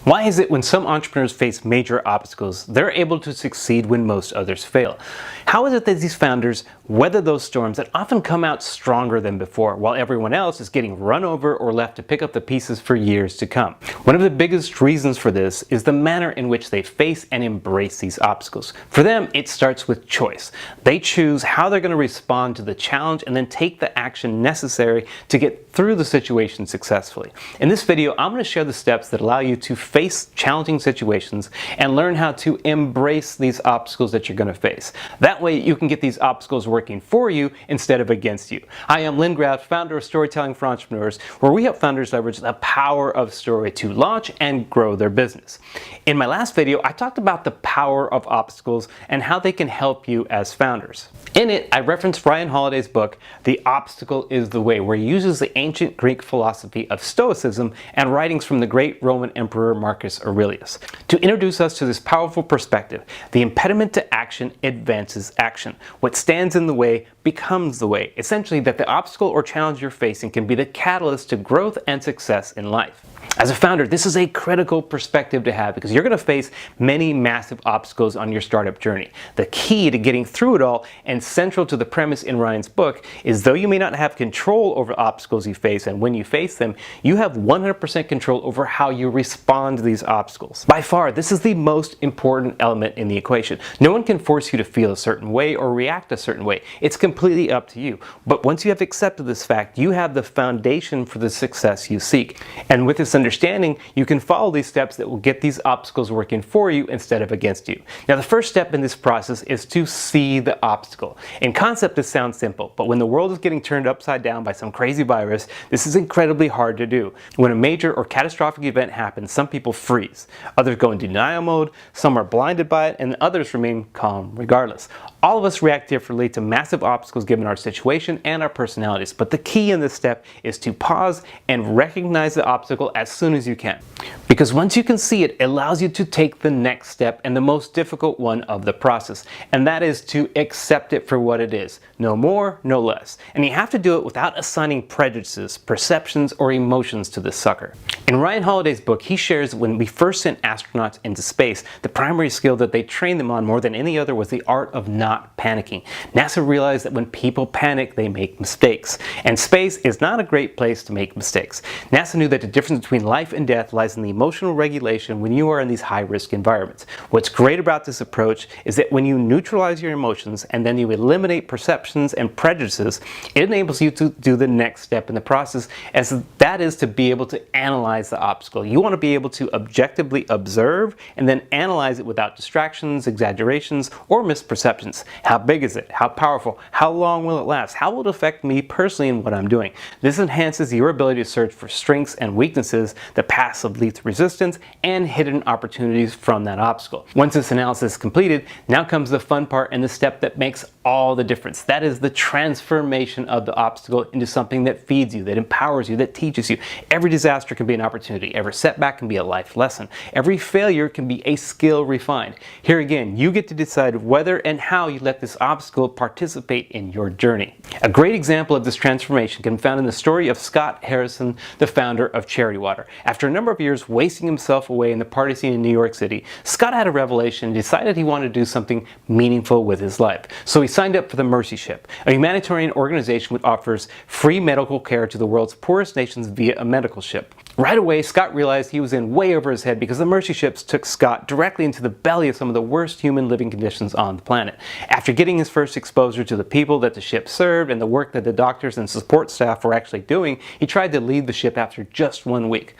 Why is it when some entrepreneurs face major obstacles, they're able to succeed when most others fail? How is it that these founders weather those storms that often come out stronger than before, while everyone else is getting run over or left to pick up the pieces for years to come? One of the biggest reasons for this is the manner in which they face and embrace these obstacles. For them, it starts with choice. They choose how they're going to respond to the challenge and then take the action necessary to get through the situation successfully. In this video, I'm going to share the steps that allow you to face challenging situations and learn how to embrace these obstacles that you're going to face. That way you can get these obstacles working for you instead of against you. I am Lynn Graff, founder of Storytelling for Entrepreneurs, where we help founders leverage the power of story to launch and grow their business. In my last video, I talked about the power of obstacles and how they can help you as founders. In it, I referenced Ryan Holiday's book, The Obstacle is the Way, where he uses the ancient Greek philosophy of Stoicism and writings from the great Roman Emperor Marcus Aurelius to introduce us to this powerful perspective. The impediment to action advances action. What stands in the way becomes the way. Essentially, that the obstacle or challenge you're facing can be the catalyst to growth and success in life. As a founder, this is a critical perspective to have because you're going to face many massive obstacles on your startup journey. The key to getting through it all, and central to the premise in Ryan's book, is though you may not have control over obstacles you face, and when you face them, you have 100% control over how you respond to these obstacles. By far, this is the most important element in the equation. No one can force you to feel a certain way or react a certain way. It's completely up to you. But once you have accepted this fact, you have the foundation for the success you seek. And with this understanding, you can follow these steps that will get these obstacles working for you instead of against you. Now, the first step in this process is to see the obstacle. In concept, this sounds simple, but when the world is getting turned upside down by some crazy virus, this is incredibly hard to do. When a major or catastrophic event happens, some people freeze. Others go in denial mode, some are blinded by it, and others remain calm regardless. All of us react differently to massive obstacles given our situation and our personalities, but the key in this step is to pause and recognize the obstacle as soon as you can. Because once you can see it, it allows you to take the next step and the most difficult one of the process, and that is to accept it for what it is. No more, no less. And you have to do it without assigning prejudices, perceptions, or emotions to this sucker. In Ryan Holiday's book, he shares when we first sent astronauts into space, the primary skill that they trained them on more than any other was the art of not panicking. NASA realized that when people panic, they make mistakes. And space is not a great place to make mistakes. NASA knew that the difference between life and death lies in the emotional regulation when you are in these high-risk environments. What's great about this approach is that when you neutralize your emotions and then you eliminate perceptions and prejudices, it enables you to do the next step in the process, as that is to be able to analyze the obstacle. You want to be able to objectively observe and then analyze it without distractions, exaggerations, or misperceptions. How big is it? How powerful? How long will it last? How will it affect me personally in what I'm doing? This enhances your ability to search for strengths and weaknesses, the paths of least resistance, and hidden opportunities from that obstacle. Once this analysis is completed, now comes the fun part and the step that makes all the difference. That is the transformation of the obstacle into something that feeds you, that empowers you, that teaches you. Every disaster can be an opportunity. Every setback can be a life lesson. Every failure can be a skill refined. Here again, you get to decide whether and how you let this obstacle participate in your journey. A great example of this transformation can be found in the story of Scott Harrison, the founder of Charity Water. After a number of years wasting himself away in the party scene in New York City, Scott had a revelation and decided he wanted to do something meaningful with his life. So he signed up for the Mercy Ship, a humanitarian organization which offers free medical care to the world's poorest nations via a medical ship. Right away, Scott realized he was in way over his head because the Mercy ships took Scott directly into the belly of some of the worst human living conditions on the planet. After getting his first exposure to the people that the ship served and the work that the doctors and support staff were actually doing, he tried to leave the ship after just 1 week.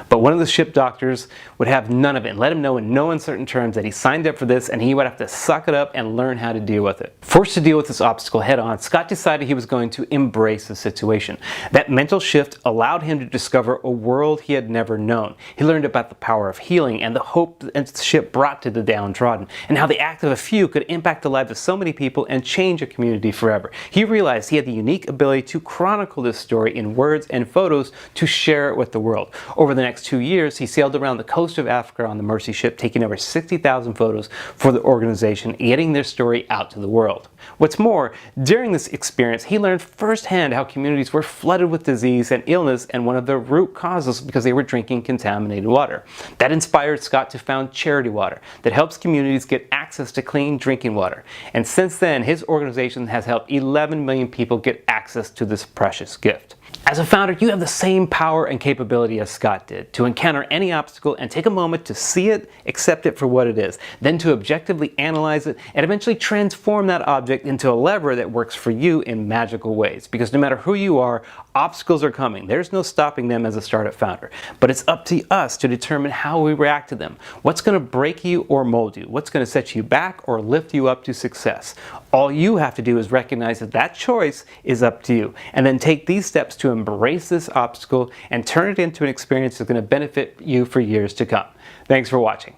But one of the ship doctors would have none of it and let him know in no uncertain terms that he signed up for this and he would have to suck it up and learn how to deal with it. Forced to deal with this obstacle head on, Scott decided he was going to embrace the situation. That mental shift allowed him to discover a world he had never known. He learned about the power of healing and the hope that the ship brought to the downtrodden, and how the act of a few could impact the lives of so many people and change a community forever. He realized he had the unique ability to chronicle this story in words and photos to share it with the world. Over the next 2 years, he sailed around the coast of Africa on the Mercy ship, taking over 60,000 photos for the organization, getting their story out to the world. What's more, during this experience, he learned firsthand how communities were flooded with disease and illness, and one of the root causes because they were drinking contaminated water. That inspired Scott to found Charity Water, that helps communities get access to clean drinking water. And since then, his organization has helped 11 million people get access to this precious gift. As a founder, you have the same power and capability as Scott did, to encounter any obstacle and take a moment to see it, accept it for what it is, then to objectively analyze it and eventually transform that object into a lever that works for you in magical ways. Because no matter who you are, obstacles are coming. There's no stopping them as a startup founder. But it's up to us to determine how we react to them. What's going to break you or mold you? What's going to set you back or lift you up to success? All you have to do is recognize that that choice is up to you, and then take these steps to embrace this obstacle and turn it into an experience that's going to benefit you for years to come. Thanks for watching.